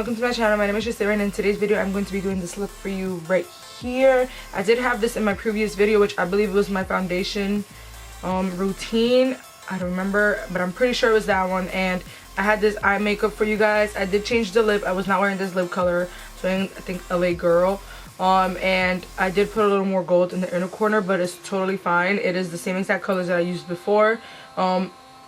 welcome to my channel. My name is Jessica, and in today's video I'm going to be doing this look for you right here. I did have this in my previous video, which I believe was my foundation routine. I don't remember, but I'm pretty sure it was that one. And I had this eye makeup for you guys. I did change the lip. I was not wearing this lip color, so I think LA Girl. And I did put a little more gold in the inner corner, but it's totally fine. It is the same exact colors that I used before.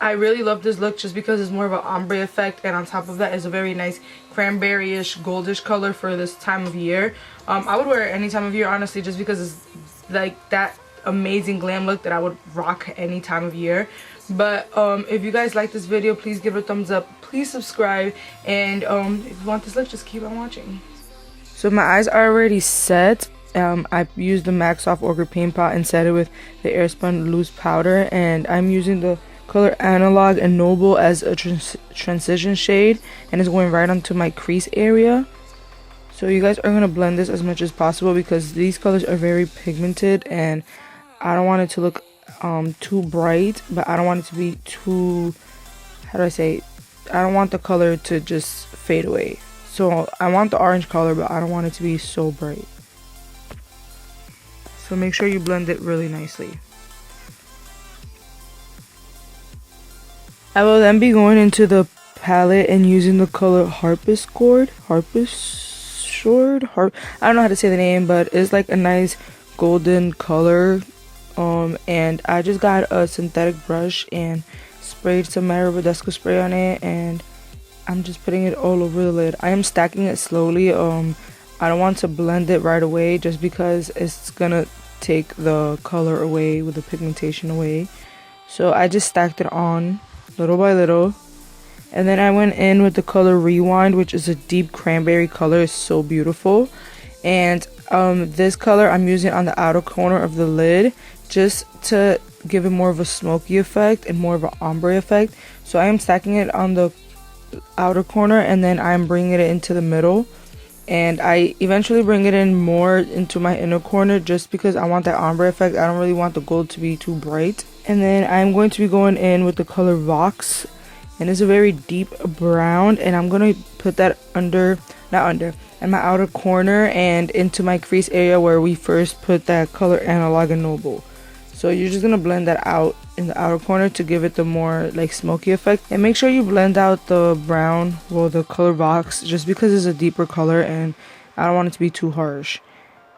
I really love this look just because it's more of an ombre effect, and on top of that is a very nice cranberry-ish, goldish color for this time of year. I would wear it any time of year, honestly, just because it's like that amazing glam look that I would rock any time of year. But if you guys like this video, please give it a thumbs up, please subscribe, and if you want this look, just keep on watching. So my eyes are already set. I used the MAC Soft Ochre Paint Pot and set it with the Airspun loose powder, and I'm using the color Analog and Noble as a transition shade, and it's going right onto my crease area. So you guys are going to blend this as much as possible because these colors are very pigmented, and I don't want it to look too bright, but I don't want it to be too, how do I say, I don't want the color to just fade away. So I want the orange color, but I don't want it to be so bright. So make sure you blend it really nicely. I will then be going into the palette and using the color Harpsichord. I don't know how to say the name, but it's like a nice golden color. And I just got a synthetic brush and sprayed some Marabadesco spray on it, and I'm just putting it all over the lid. I am stacking it slowly. I don't want to blend it right away just because it's gonna take the color away, with the pigmentation away. So I just stacked it on little by little, and then I went in with the color Rewind, which is a deep cranberry color. It's so beautiful. And this color I'm using on the outer corner of the lid just to give it more of a smoky effect and more of an ombre effect. So I am stacking it on the outer corner, and then I'm bringing it into the middle, and I eventually bring it in more into my inner corner just because I want that ombre effect. I don't really want the gold to be too bright. And then I'm going to be going in with the color Vox, and it's a very deep brown, and I'm going to put that in my outer corner and into my crease area where we first put that color Analog and Noble. So you're just going to blend that out in the outer corner to give it the more like smoky effect. And make sure you blend out the brown, well, the color Vox, just because it's a deeper color and I don't want it to be too harsh.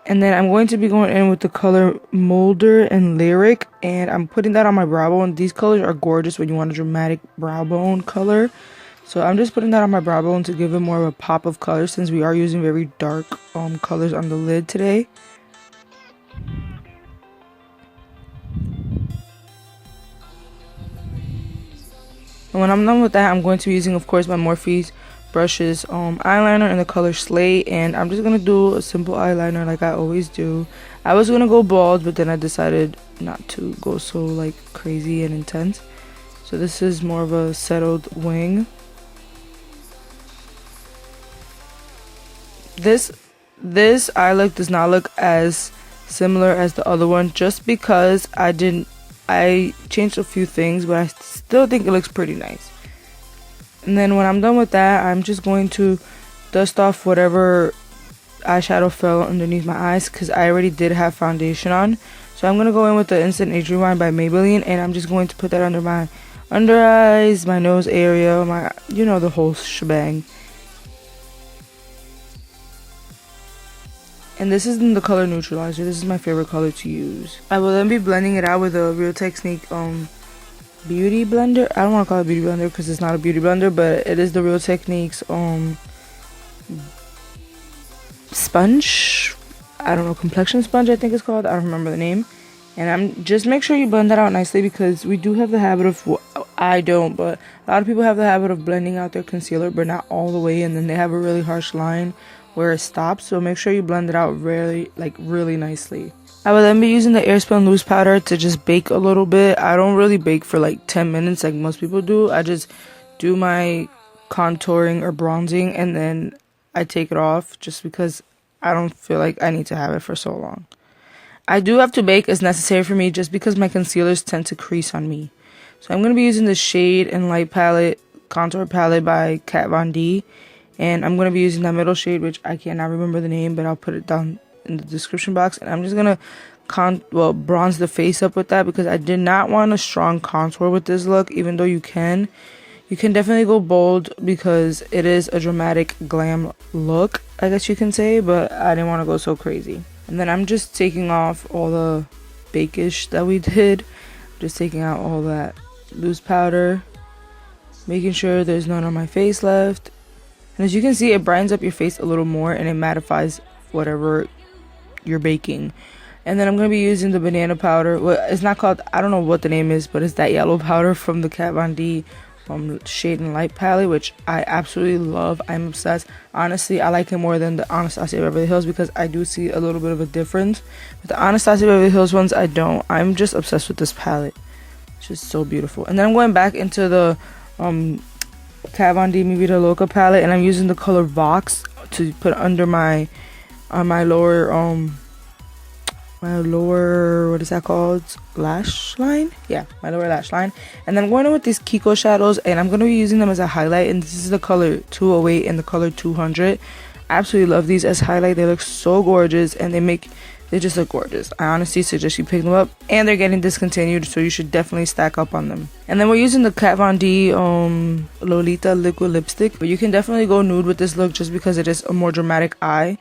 And then I'm going to be going in with the color Molder and Lyric, and I'm putting that on my brow bone. These colors are gorgeous when you want a dramatic brow bone color. So I'm just putting that on my brow bone to give it more of a pop of color, since we are using very dark colors on the lid today. And when I'm done with that, I'm going to be using, of course, my Morphe brushes eyeliner in the color Slate, and I'm just gonna do a simple eyeliner like I always do. I was gonna go bald, but then I decided not to go so like crazy and intense. So this is more of a settled wing. This eye look does not look as similar as the other one, just because I changed a few things, but I still think it looks pretty nice. And then when I'm done with that, I'm just going to dust off whatever eyeshadow fell underneath my eyes, because I already did have foundation on. So I'm going to go in with the Instant Age Rewind by Maybelline, and I'm just going to put that under my under eyes, my nose area, my, you know, the whole shebang. And this is in the color Neutralizer. This is my favorite color to use. I will then be blending it out with a Real Technique beauty blender. I don't want to call it beauty blender because it's not a beauty blender, but it is the Real Techniques sponge. I don't know, complexion sponge I think it's called. I don't remember the name. And I'm just make sure you blend that out nicely, because we do have the habit of, well, I don't, but a lot of people have the habit of blending out their concealer, but not all the way, and then they have a really harsh line where it stops. So make sure you blend it out really nicely. I will then be using the Airspun loose powder to just bake a little bit. I don't really bake for like 10 minutes like most people do. I just do my contouring or bronzing, and then I take it off just because I don't feel like I need to have it for so long. I do have to bake as necessary for me just because my concealers tend to crease on me. So I'm going to be using the Shade and Light palette, contour palette by Kat Von D. And I'm going to be using that middle shade, which I cannot remember the name, but I'll put it down in the description box. And I'm just going to bronze the face up with that, because I did not want a strong contour with this look, even though you can definitely go bold because it is a dramatic glam look, I guess you can say, but I didn't want to go so crazy. And then I'm just taking off all the bakeish that we did, just taking out all that loose powder, making sure there's none on my face left. And as you can see, it brightens up your face a little more and it mattifies whatever you're baking. And then I'm going to be using the banana powder. Well, it's not called, I don't know what the name is, but it's that yellow powder from the Kat Von D Shade and Light palette, which I absolutely love. I'm obsessed. Honestly, I like it more than the Anastasia Beverly Hills because I do see a little bit of a difference. With the Anastasia Beverly Hills ones, I don't. I'm just obsessed with this palette. It's just so beautiful. And then I'm going back into the Kat Von D Vida Loca palette, and I'm using the color Vox to put under my lower, what is that called, lash line? Yeah, my lower lash line. And then I'm going in with these Kiko shadows, and I'm going to be using them as a highlight, and this is the color 208 and the color 200. I absolutely love these as highlight. They look so gorgeous, and they just look gorgeous. I honestly suggest you pick them up, and they're getting discontinued, so you should definitely stack up on them. And then we're using the Kat Von D Lolita liquid lipstick, but you can definitely go nude with this look just because it is a more dramatic eye.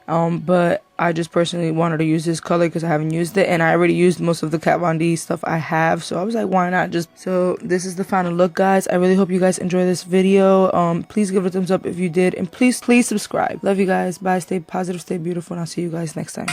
But I just personally wanted to use this color because I haven't used it, and I already used most of the Kat Von D stuff I have, so I was like, why not? So this is the final look, guys. I really hope you guys enjoy this video. Please give it a thumbs up if you did, and please subscribe. Love you guys. Bye. Stay positive, stay beautiful, and I'll see you guys next time.